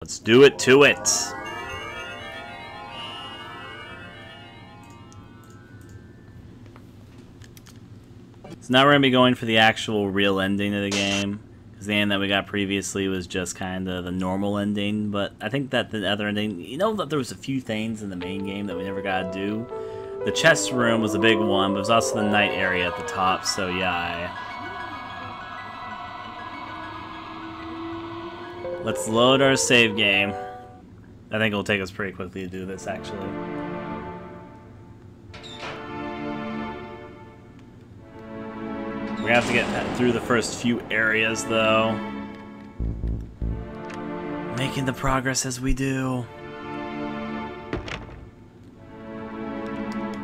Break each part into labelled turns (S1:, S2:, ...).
S1: Let's do it to it. So now we're going to be going for the actual real ending of the game. Because the ending that we got previously was just kind of the normal ending. But I think that the other ending, you know that there was a few things in the main game that we never got to do. The chest room was a big one, but it was also the night area at the top, so yeah. Let's load our save game. I think it'll take us pretty quickly to do this, actually. We have to get through the first few areas, though. Making the progress as we do.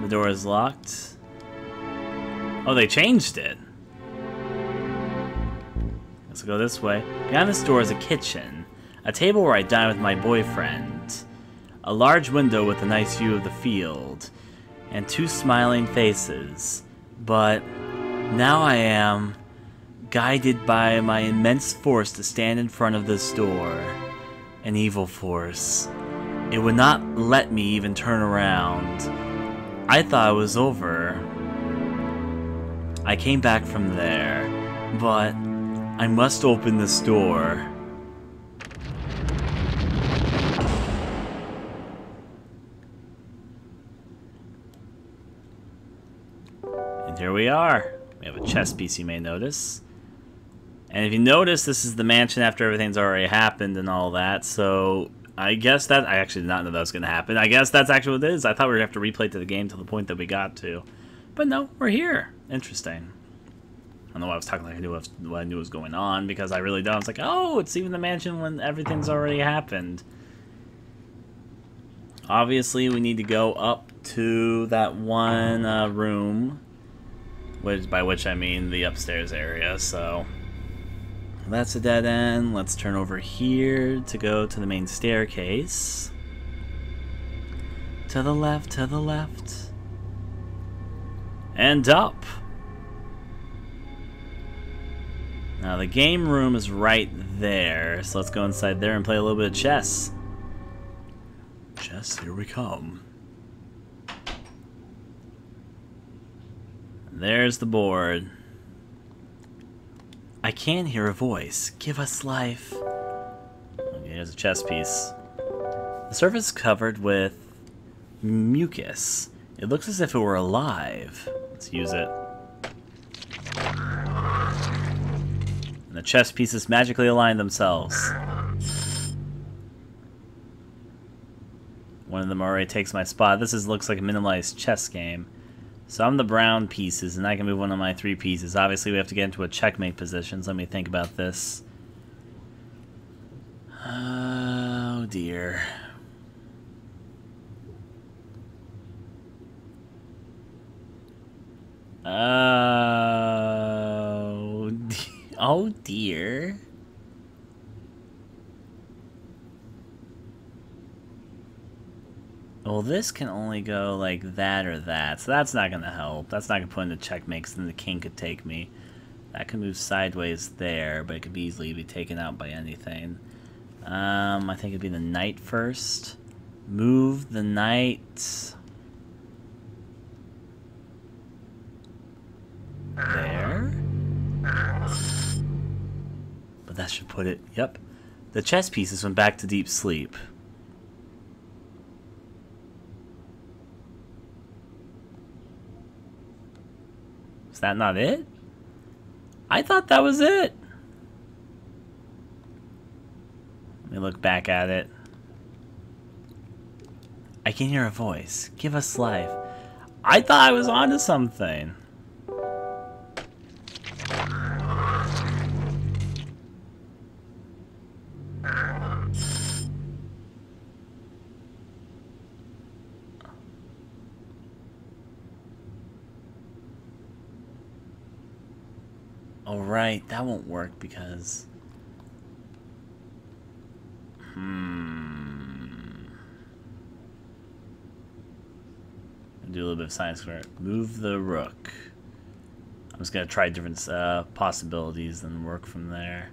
S1: The door is locked. Oh, they changed it. Let's go this way. Behind this door is a kitchen. A table where I dine with my boyfriend. A large window with a nice view of the field. And two smiling faces. But now I am guided by my immense force to stand in front of this door. An evil force. It would not let me even turn around. I thought it was over. I came back from there, but I must open this door. And here we are. We have a chest piece, you may notice. And if you notice, this is the mansion after everything's already happened and all that, so I guess that... I actually did not know that was going to happen. I guess that's actually what it is. I thought we were going to have to replay to the game to the point that we got to. But no, we're here. Interesting. I don't know why I was talking like I knew what I knew was going on, because I really don't. I was like, oh, it's even the mansion when everything's already happened. Obviously, we need to go up to that one room, by which I mean the upstairs area, so... That's a dead end. Let's turn over here to go to the main staircase. To the left, to the left. And up. Now the game room is right there, so let's go inside there and play a little bit of chess. Chess, here we come. There's the board. I can hear a voice. Give us life. Okay, here's a chess piece. The surface is covered with mucus. It looks as if it were alive. Let's use it. And the chess pieces magically align themselves. One of them already takes my spot. This looks like a minimalized chess game. So I'm the brown pieces, and I can move one of my three pieces. Obviously, we have to get into a checkmate position, so let me think about this. Oh, dear. Oh, dear. Well, this can only go like that or that, so that's not going to help. That's not going to put into checkmate, because then the king could take me. That can move sideways there, but it could easily be taken out by anything. I think it'd be the knight first. Move the knight there. But that should put it... Yep. The chess pieces went back to deep sleep. Is that not it? I thought that was it. Let me look back at it. I can hear a voice. Give us life. I thought I was onto something. Oh, right, that won't work because... Do a little bit of science for it. Move the rook. I'm just going to try different possibilities and work from there.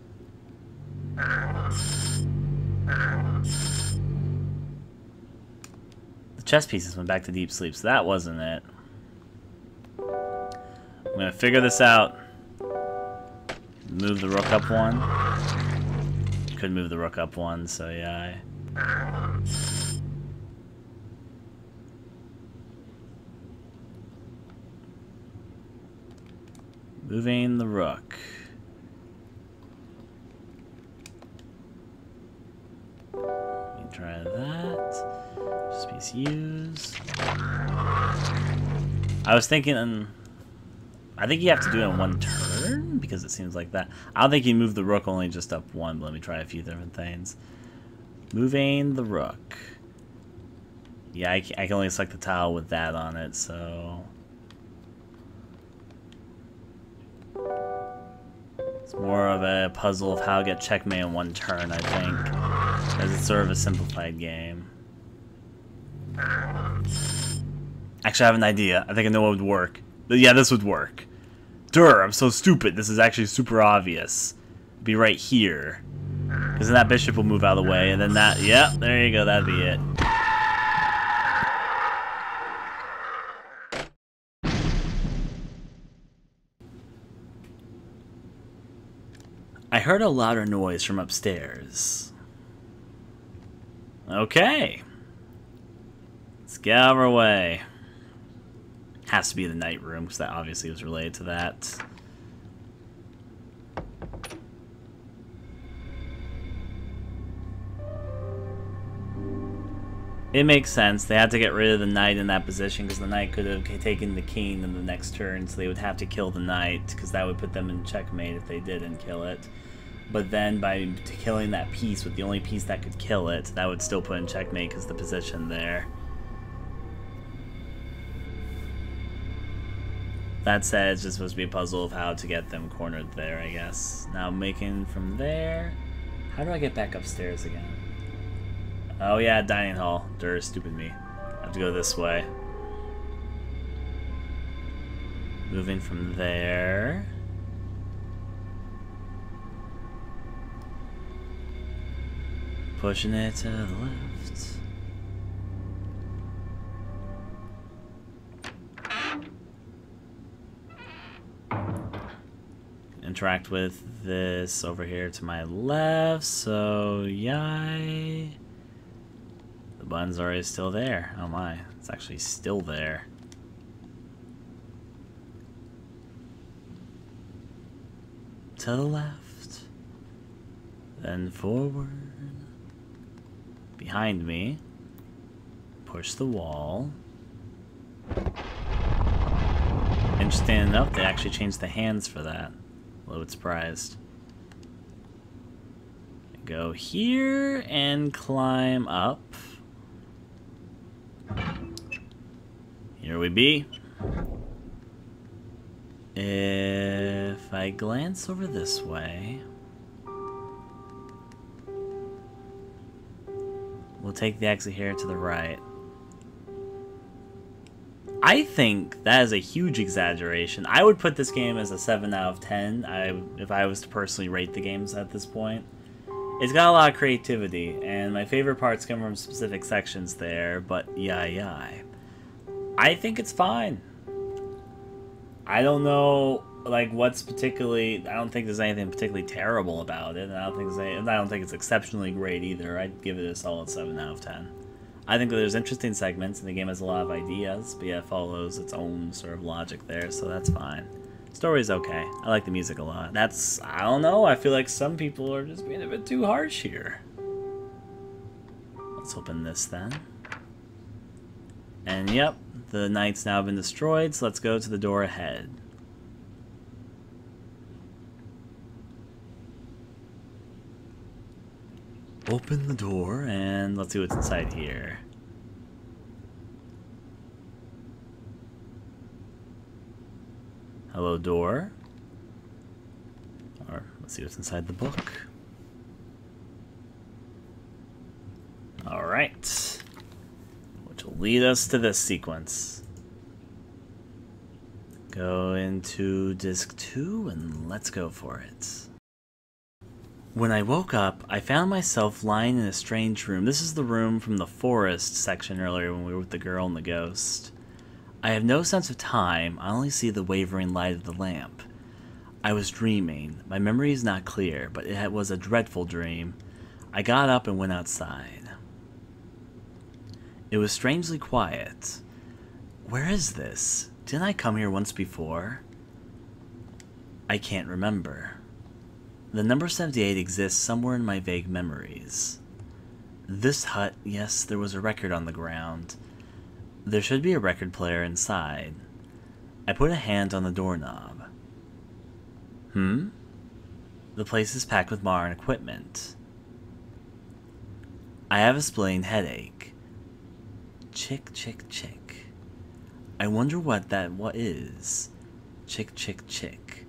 S1: The chess pieces went back to deep sleep, so that wasn't it. I'm gonna figure this out. Move the rook up one. Could move the rook up one, so yeah. Moving the rook. Let me try that. Just piece used. I was thinking, I think you have to do it in one turn because it seems like that. I don't think you move the rook only just up one, but let me try a few different things. Moving the rook. Yeah, I can only select the tile with that on it, so. It's more of a puzzle of how to get checkmate in one turn, I think, as it's sort of a simplified game. Actually, I have an idea. I think I know what would work. But yeah, this would work. Durr, I'm so stupid. This is actually super obvious. It'd be right here. Because then that bishop will move out of the way, and then that, yep, there you go, that'd be it. I heard a louder noise from upstairs. Okay. Let's get out of our way. Has to be the night room, because that obviously was related to that. It makes sense. They had to get rid of the knight in that position, because the knight could have taken the king in the next turn, so they would have to kill the knight, because that would put them in checkmate if they didn't kill it. But then by killing that piece with the only piece that could kill it, that would still put in checkmate, because the position there. That said, it's just supposed to be a puzzle of how to get them cornered there, I guess. Now making from there... How do I get back upstairs again? Oh yeah, dining hall. Durr, stupid me. I have to go this way. Moving from there... Pushing it to the left. Interact with this over here to my left, so yay. The button's already still there. Oh my, it's actually still there. To the left, then forward. Behind me, push the wall. Interesting enough, they actually changed the hands for that. A little bit surprised. Go here and climb up. Here we be. If I glance over this way, we'll take the exit here to the right. I think that is a huge exaggeration. I would put this game as a 7 out of 10 if I was to personally rate the games at this point. It's got a lot of creativity, and my favorite parts come from specific sections there, but yeah. I think it's fine. I don't know, like, what's particularly... I don't think there's anything particularly terrible about it, and I don't think it's exceptionally great either. I'd give it a solid 7 out of 10. I think that there's interesting segments, and the game has a lot of ideas, but yeah, it follows its own sort of logic there, so that's fine. Story's okay. I like the music a lot. I don't know, I feel like some people are just being a bit too harsh here. Let's open this then. And yep, the knight's now been destroyed, so let's go to the door ahead. Open the door, and let's see what's inside here. Hello, door. Or let's see what's inside the book. Alright. Which will lead us to this sequence. Go into disc 2 and let's go for it. When I woke up, I found myself lying in a strange room. This is the room from the forest section earlier when we were with the girl and the ghost. I have no sense of time, I only see the wavering light of the lamp. I was dreaming. My memory is not clear, but it was a dreadful dream. I got up and went outside. It was strangely quiet. Where is this? Didn't I come here once before? I can't remember. The number 78 exists somewhere in my vague memories. This hut, yes, there was a record on the ground. There should be a record player inside. I put a hand on the doorknob. The place is packed with modern equipment. I have a splitting headache. Chick, chick, chick. I wonder what is. Chick, chick, chick.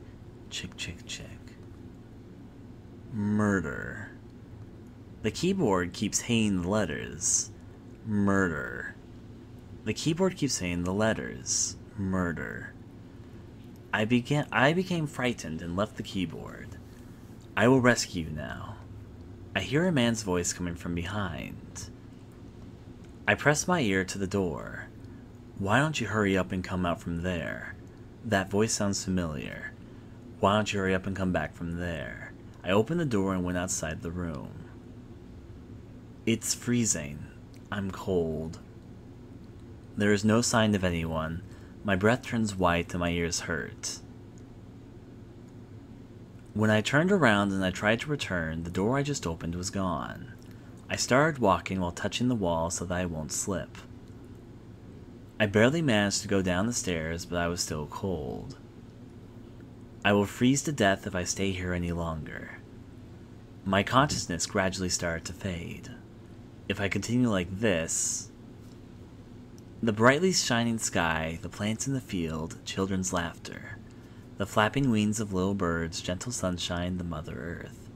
S1: Chick, chick, chick. Murder. The keyboard keeps saying the letters. Murder. The keyboard keeps saying the letters. Murder. I became frightened and left the keyboard. I will rescue you now. I hear a man's voice coming from behind. I press my ear to the door. Why don't you hurry up and come out from there? That voice sounds familiar. Why don't you hurry up and come back from there? I opened the door and went outside the room. It's freezing. I'm cold. There is no sign of anyone. My breath turns white and my ears hurt. When I turned around and I tried to return, the door I just opened was gone. I started walking while touching the wall so that I won't slip. I barely managed to go down the stairs, but I was still cold. I will freeze to death if I stay here any longer. My consciousness gradually started to fade. If I continue like this... The brightly shining sky, the plants in the field, children's laughter. The flapping wings of little birds, gentle sunshine, the Mother Earth.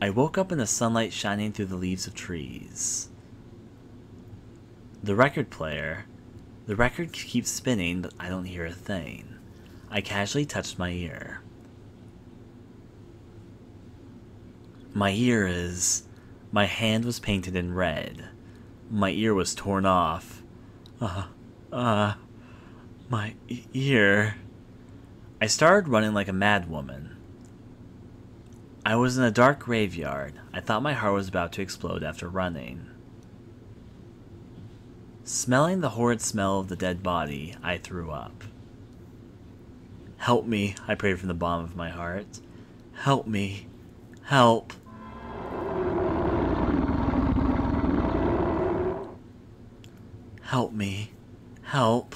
S1: I woke up in the sunlight shining through the leaves of trees. The record player. The record keeps spinning, but I don't hear a thing. I casually touched my ear. My ear is... My hand was painted in red. My ear was torn off. My ear... I started running like a madwoman. I was in a dark graveyard. I thought my heart was about to explode after running. Smelling the horrid smell of the dead body, I threw up. Help me, I prayed from the bottom of my heart. Help me. Help. Help me. Help.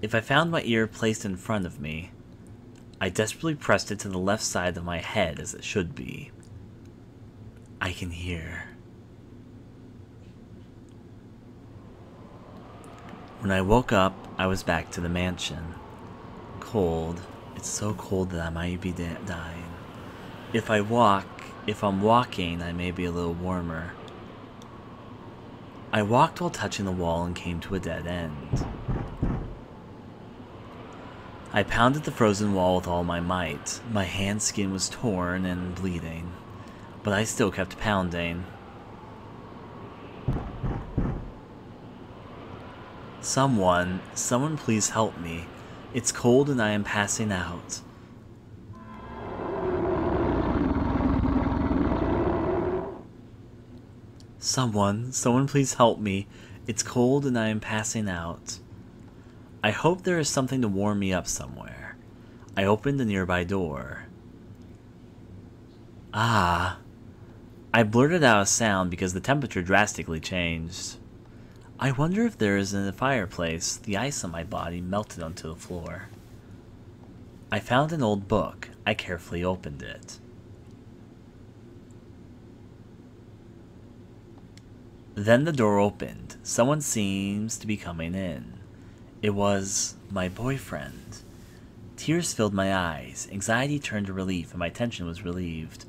S1: If I found my ear placed in front of me, I desperately pressed it to the left side of my head as it should be. I can hear. When I woke up, I was back to the mansion. Cold. It's so cold that I might be dying. If I'm walking, I may be a little warmer. I walked while touching the wall and came to a dead end. I pounded the frozen wall with all my might. My hand skin was torn and bleeding, but I still kept pounding. Someone please help me. It's cold and I am passing out. Someone please help me. It's cold and I am passing out. I hope there is something to warm me up somewhere. I opened a nearby door. Ah. I blurted out a sound because the temperature drastically changed. I wonder if there is in the fireplace. The ice on my body melted onto the floor. I found an old book. I carefully opened it. Then the door opened. Someone seems to be coming in. It was my boyfriend. Tears filled my eyes. Anxiety turned to relief, and my tension was relieved.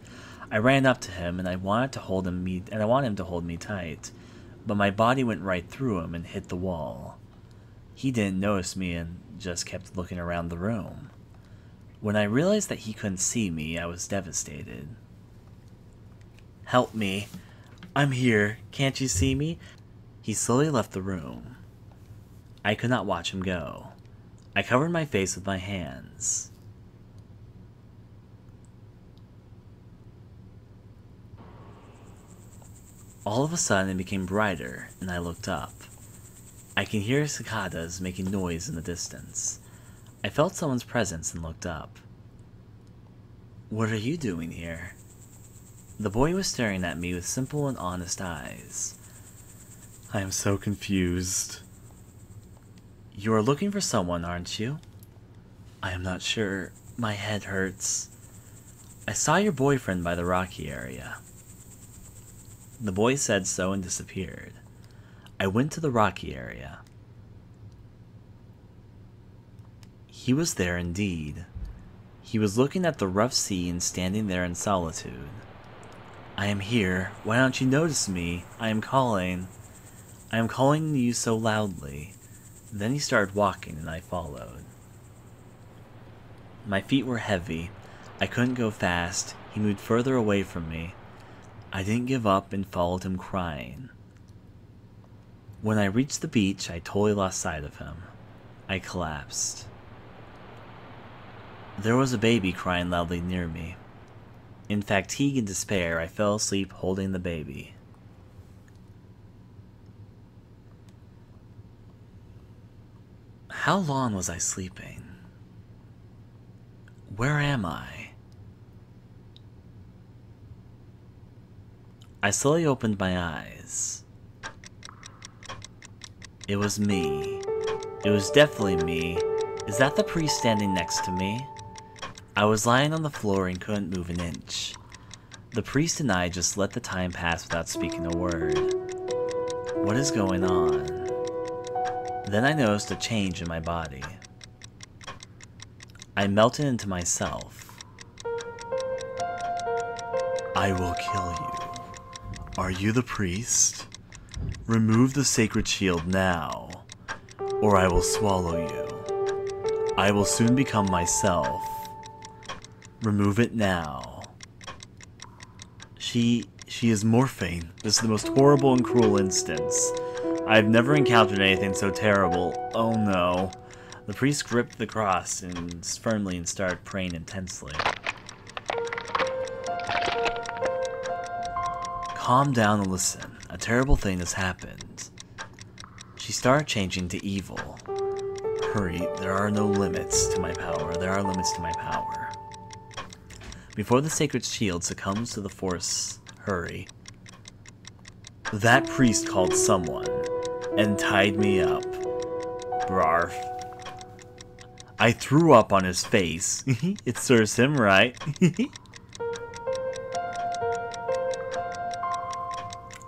S1: I ran up to him, and I wanted him to hold me tight, but my body went right through him and hit the wall. He didn't notice me and just kept looking around the room. When I realized that he couldn't see me, I was devastated. "Help me. I'm here. Can't you see me?" He slowly left the room. I could not watch him go. I covered my face with my hands. All of a sudden it became brighter, and I looked up. I can hear cicadas making noise in the distance. I felt someone's presence and looked up. "What are you doing here?" The boy was staring at me with simple and honest eyes. "I am so confused." "You are looking for someone, aren't you?" "I am not sure. My head hurts." "I saw your boyfriend by the rocky area." The boy said so and disappeared. I went to the rocky area. He was there indeed. He was looking at the rough sea and standing there in solitude. "I am here. Why don't you notice me? I am calling. I am calling you so loudly." Then he started walking and I followed. My feet were heavy. I couldn't go fast. He moved further away from me. I didn't give up and followed him crying. When I reached the beach, I totally lost sight of him. I collapsed. There was a baby crying loudly near me. In fatigue and despair, I fell asleep holding the baby. How long was I sleeping? Where am I? I slowly opened my eyes. It was me. It was definitely me. Is that the priest standing next to me? I was lying on the floor and couldn't move an inch. The priest and I just let the time pass without speaking a word. What is going on? Then I noticed a change in my body. I melted into myself. "I will kill you. Are you the priest? Remove the sacred shield now, or I will swallow you. I will soon become myself. Remove it now." She is morphine. This is the most horrible and cruel instance. I've never encountered anything so terrible. Oh no. The priest gripped the cross and firmly and started praying intensely. "Calm down and listen. A terrible thing has happened." She started changing to evil. "Hurry, there are no limits to my power. There are limits to my power. Before the sacred shield succumbs to the force, hurry." That priest called someone and tied me up. Brarf. I threw up on his face. It serves him right.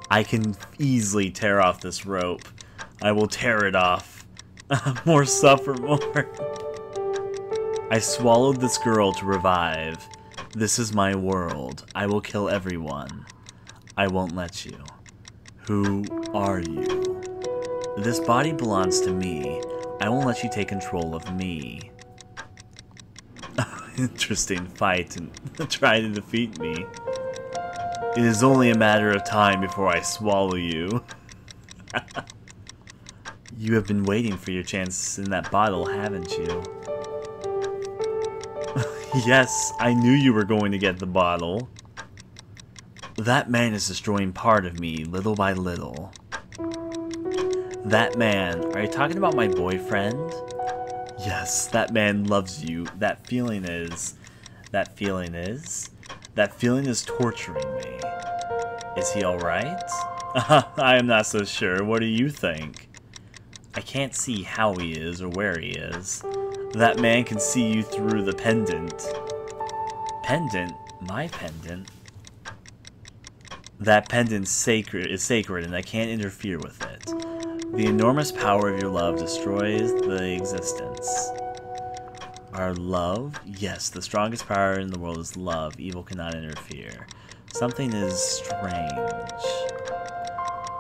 S1: I can easily tear off this rope. I will tear it off. More suffer more. I swallowed this girl to revive. This is my world. I will kill everyone. I won't let you. Who are you? This body belongs to me. I won't let you take control of me. Interesting fight and try to defeat me. It is only a matter of time before I swallow you. You have been waiting for your chance in that bottle, haven't you? Yes, I knew you were going to get the bottle. That man is destroying part of me, little by little. That man, are you talking about my boyfriend? Yes, that man loves you. That feeling is torturing me. Is he alright? I am not so sure. What do you think? I can't see how he is or where he is. That man can see you through the pendant. Pendant? My pendant? That pendant is sacred and I can't interfere with it. The enormous power of your love destroys the existence. Our love? Yes, the strongest power in the world is love. Evil cannot interfere. Something is strange.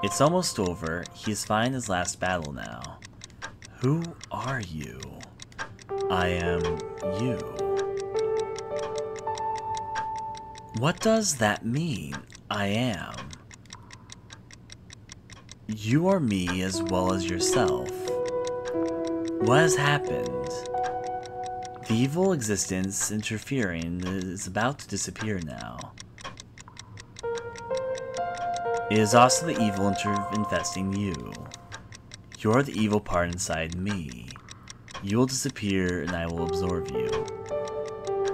S1: It's almost over. He is fighting his last battle now. Who are you? I am you. What does that mean? I am. You are me as well as yourself. What has happened? The evil existence interfering is about to disappear now. It is also the evil infesting you. You're the evil part inside me. You will disappear and I will absorb you.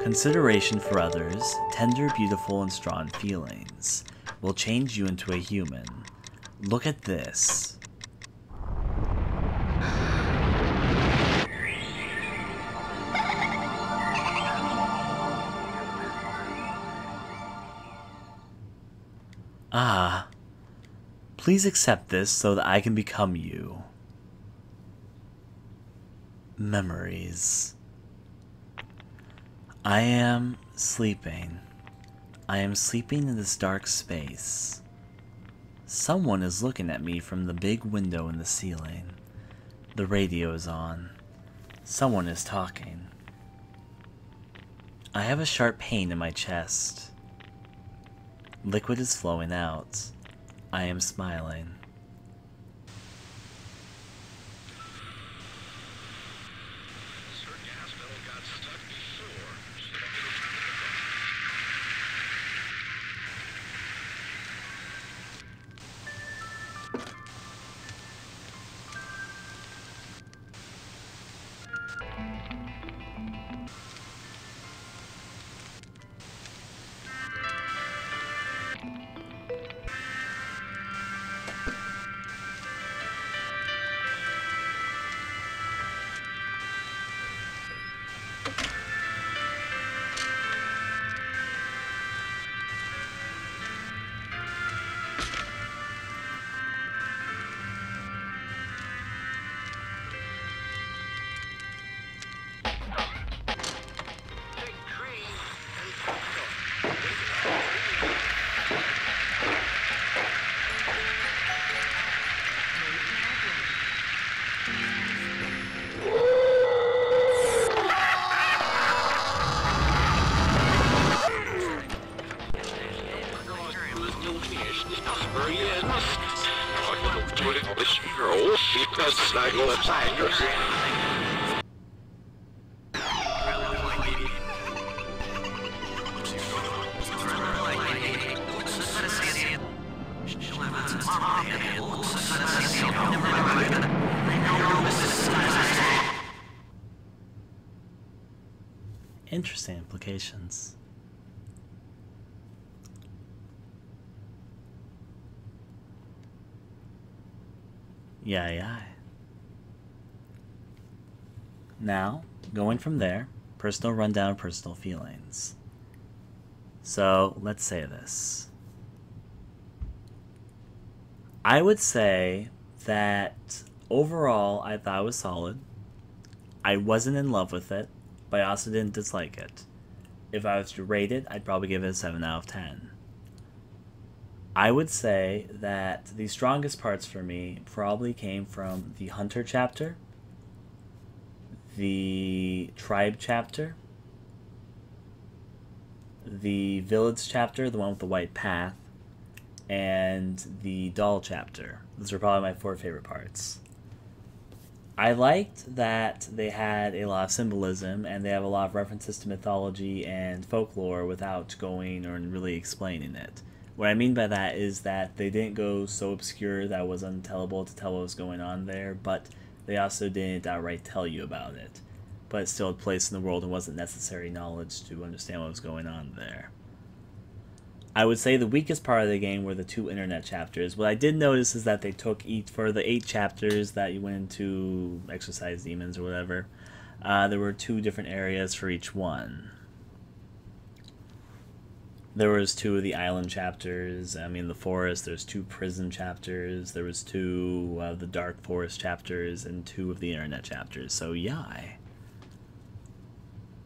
S1: Consideration for others, tender, beautiful, and strong feelings will change you into a human. Look at this. Ah, please accept this so that I can become you. Memories. I am sleeping. I am sleeping in this dark space. Someone is looking at me from the big window in the ceiling. The radio is on. Someone is talking. I have a sharp pain in my chest. Liquid is flowing out. I am smiling. Interesting implications. Yeah. Now, going from there, personal rundown of personal feelings. So, let's say this. I would say that overall, I thought it was solid. I wasn't in love with it, but I also didn't dislike it. If I was to rate it, I'd probably give it a 7 out of 10. I would say that the strongest parts for me probably came from the Hunter chapter, the Tribe chapter, the Village chapter, the one with the white path, and the Doll chapter. Those are probably my 4 favorite parts. I liked that they had a lot of symbolism and they have a lot of references to mythology and folklore without going or really explaining it. What I mean by that is that they didn't go so obscure that it was untellable to tell what was going on there, but they also didn't outright tell you about it. But it still had place in the world and wasn't necessary knowledge to understand what was going on there. I would say the weakest part of the game were the 2 internet chapters. What I did notice is that they took for the 8 chapters that you went into exorcise demons or whatever, there were 2 different areas for each one. There was 2 of the island chapters. I mean, the forest. There's 2 prison chapters. There was 2 of the dark forest chapters and 2 of the internet chapters. So yeah,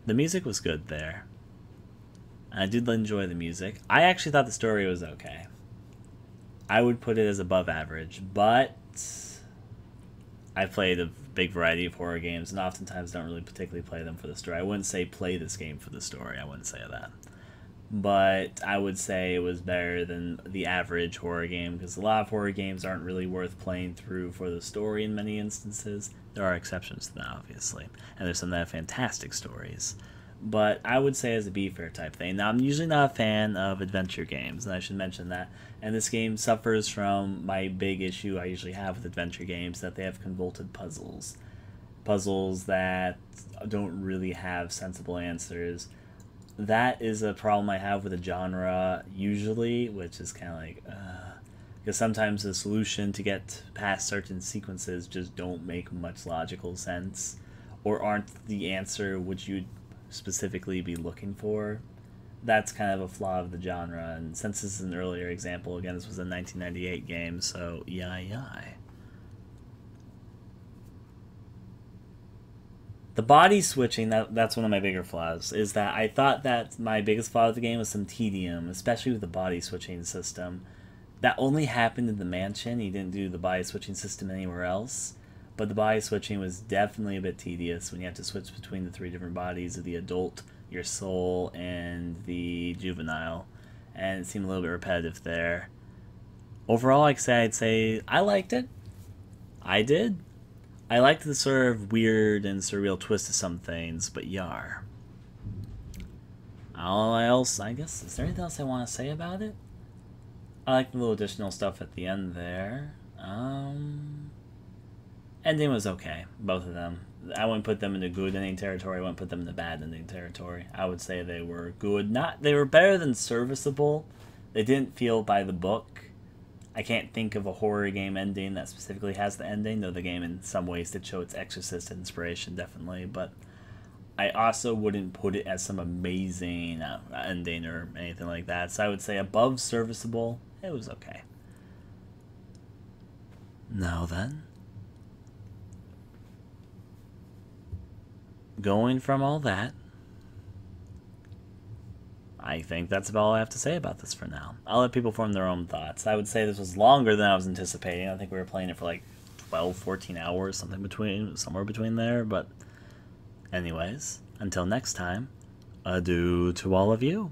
S1: the music was good there. I did enjoy the music. I actually thought the story was okay. I would put it as above average, but I've played a big variety of horror games and oftentimes don't really particularly play them for the story. I wouldn't say play this game for the story. I wouldn't say that. but I would say it was better than the average horror game, because a lot of horror games aren't really worth playing through for the story in many instances. There are exceptions to that, obviously, and there's some that have fantastic stories. But I would say as a be fair type thing. Now, I'm usually not a fan of adventure games, and I should mention that. And this game suffers from my big issue I usually have with adventure games, that they have convoluted puzzles. Puzzles that don't really have sensible answers. That is a problem I have with the genre usually, which is kind of like, because sometimes the solution to get past certain sequences just don't make much logical sense, or aren't the answer which you'd specifically be looking for. That's kind of a flaw of the genre, and since this is an earlier example, again, this was a 1998 game, so yai. The body switching, that's one of my bigger flaws, is that I thought that my biggest flaw of the game was some tedium, especially with the body switching system. That only happened in the mansion. You didn't do the body switching system anywhere else, but the body switching was definitely a bit tedious when you have to switch between the 3 different bodies of the adult, your soul, and the juvenile, and it seemed a little bit repetitive there. Overall, I'd say I liked it. I did. I liked the sort of weird and surreal twist to some things, but yar. All else, I guess, is there anything else I want to say about it? I like the little additional stuff at the end there. Ending was okay, both of them. I wouldn't put them into good ending territory, I wouldn't put them into bad ending territory. I would say they were good. They were better than serviceable. They didn't feel by the book. I can't think of a horror game ending that specifically has the ending, though the game in some ways did show its Exorcist inspiration, definitely, but I also wouldn't put it as some amazing ending or anything like that, so I would say above serviceable, it was okay. Now then, going from all that, I think that's about all I have to say about this for now. I'll let people form their own thoughts. I would say this was longer than I was anticipating. I think we were playing it for like 12, 14 hours, somewhere between there. But anyways, until next time, adieu to all of you.